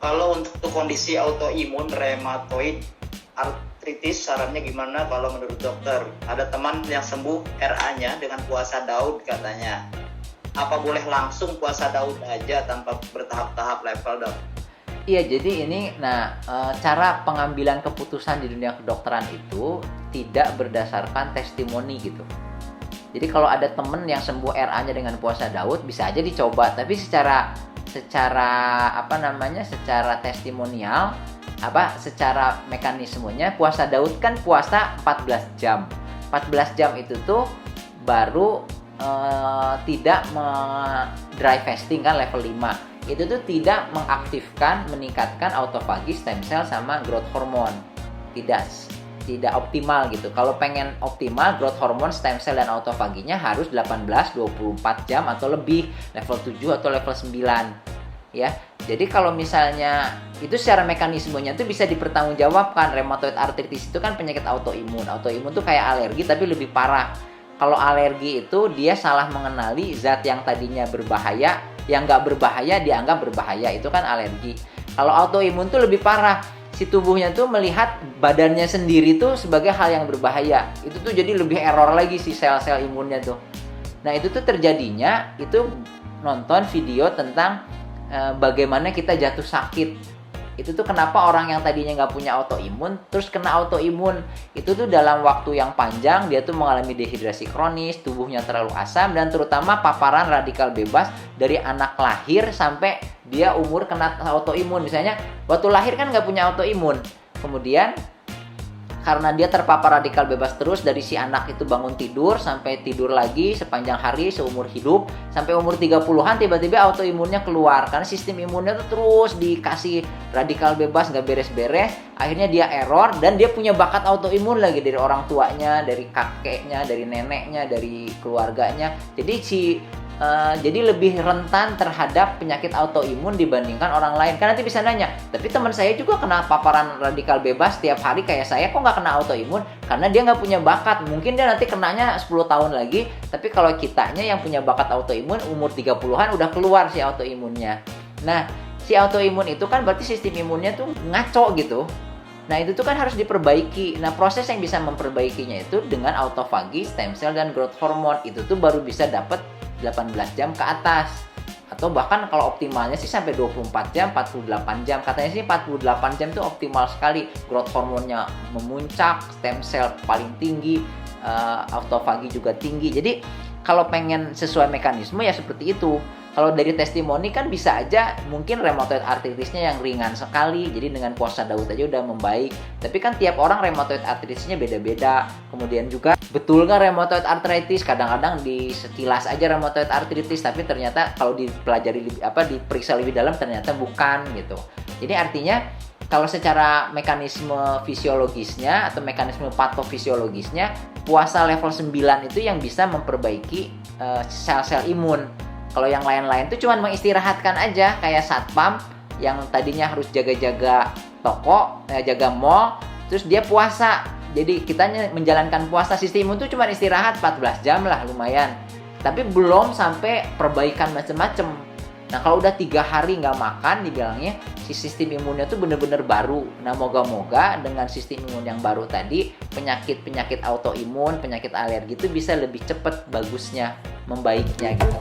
Kalau untuk kondisi autoimun rheumatoid arthritis, sarannya gimana kalau menurut dokter? Ada teman yang sembuh RA-nya dengan puasa Daud katanya. Apa boleh langsung puasa Daud aja tanpa bertahap-tahap level, dok? Iya, jadi ini, cara pengambilan keputusan di dunia kedokteran itu tidak berdasarkan testimoni gitu. Jadi kalau ada temen yang sembuh RA-nya dengan puasa Daud, bisa aja dicoba. Tapi secara secara testimonial, secara mekanismenya, puasa Daud kan puasa 14 jam. 14 jam itu tuh baru tidak dry fasting kan, level 5. Itu tuh tidak mengaktifkan, meningkatkan autofagi, stem cell sama growth hormone. Tidak optimal gitu. Kalau pengen optimal, growth hormone, stem cell dan autofaginya harus 18-24 jam atau lebih, level 7 atau level 9 ya. Jadi kalau misalnya itu secara mekanismenya tuh bisa dipertanggungjawabkan. Rheumatoid arthritis itu kan penyakit autoimun. Autoimun tuh kayak alergi tapi lebih parah. Kalau alergi itu dia salah mengenali zat yang tadinya berbahaya, yang nggak berbahaya dianggap berbahaya, itu kan alergi. Kalau autoimun tuh lebih parah, si tubuhnya tuh melihat badannya sendiri tuh sebagai hal yang berbahaya. Itu tuh jadi lebih error lagi si sel-sel imunnya tuh. Nah itu tuh terjadinya, itu nonton video tentang bagaimana kita jatuh sakit. Itu tuh kenapa orang yang tadinya nggak punya autoimun terus kena autoimun. Itu tuh dalam waktu yang panjang dia tuh mengalami dehidrasi kronis, tubuhnya terlalu asam, dan terutama paparan radikal bebas dari anak lahir sampai dia umur kena autoimun. Misalnya waktu lahir kan nggak punya autoimun, kemudian karena dia terpapar radikal bebas terus dari si anak itu bangun tidur sampai tidur lagi sepanjang hari seumur hidup, sampai umur 30-an tiba-tiba autoimunnya keluar karena sistem imunnya tuh terus dikasih radikal bebas nggak beres-beres. Akhirnya dia error dan dia punya bakat autoimun lagi dari orang tuanya, dari kakeknya, dari neneknya, dari keluarganya. Jadi lebih rentan terhadap penyakit autoimun dibandingkan orang lain. Kan nanti bisa nanya, tapi teman saya juga kena paparan radikal bebas tiap hari kayak saya, kok nggak kena autoimun? Karena dia nggak punya bakat. Mungkin dia nanti kenanya 10 tahun lagi, tapi kalau kitanya yang punya bakat autoimun umur 30-an udah keluar si autoimunnya. Nah, si autoimun itu kan berarti sistem imunnya tuh ngaco gitu. Nah, itu tuh kan harus diperbaiki. Nah, proses yang bisa memperbaikinya itu dengan autofagi, stem cell, dan growth hormone. Itu tuh baru bisa dapat 18 jam ke atas. Atau bahkan kalau optimalnya sih sampai 24 jam, 48 jam. Katanya sih 48 jam tuh optimal sekali. Growth hormonnya memuncak, stem cell paling tinggi, autofagi juga tinggi. Jadi kalau pengen sesuai mekanisme ya seperti itu. Kalau dari testimoni kan bisa aja mungkin rheumatoid arthritisnya yang ringan sekali, jadi dengan puasa Daud aja udah membaik. Tapi kan tiap orang rheumatoid arthritisnya beda-beda. Kemudian juga betul nggak rheumatoid arthritis? Kadang-kadang di sekilas aja rheumatoid arthritis, tapi ternyata kalau dipelajari diperiksa lebih dalam ternyata bukan gitu. Jadi artinya kalau secara mekanisme fisiologisnya atau mekanisme patofisiologisnya, puasa level 9 itu yang bisa memperbaiki sel-sel imun. Kalau yang lain-lain itu cuma mengistirahatkan aja, kayak satpam yang tadinya harus jaga-jaga toko, jaga mall, terus dia puasa. Jadi kita menjalankan puasa, sistem imun itu cuma istirahat 14 jam lah, lumayan. Tapi belum sampai perbaikan macam-macam. Nah kalau udah 3 hari nggak makan, dibilangnya si sistem imunnya tuh bener-bener baru. Nah moga-moga dengan sistem imun yang baru tadi, penyakit-penyakit autoimun, penyakit alergi itu bisa lebih cepat bagusnya, membaiknya gitu.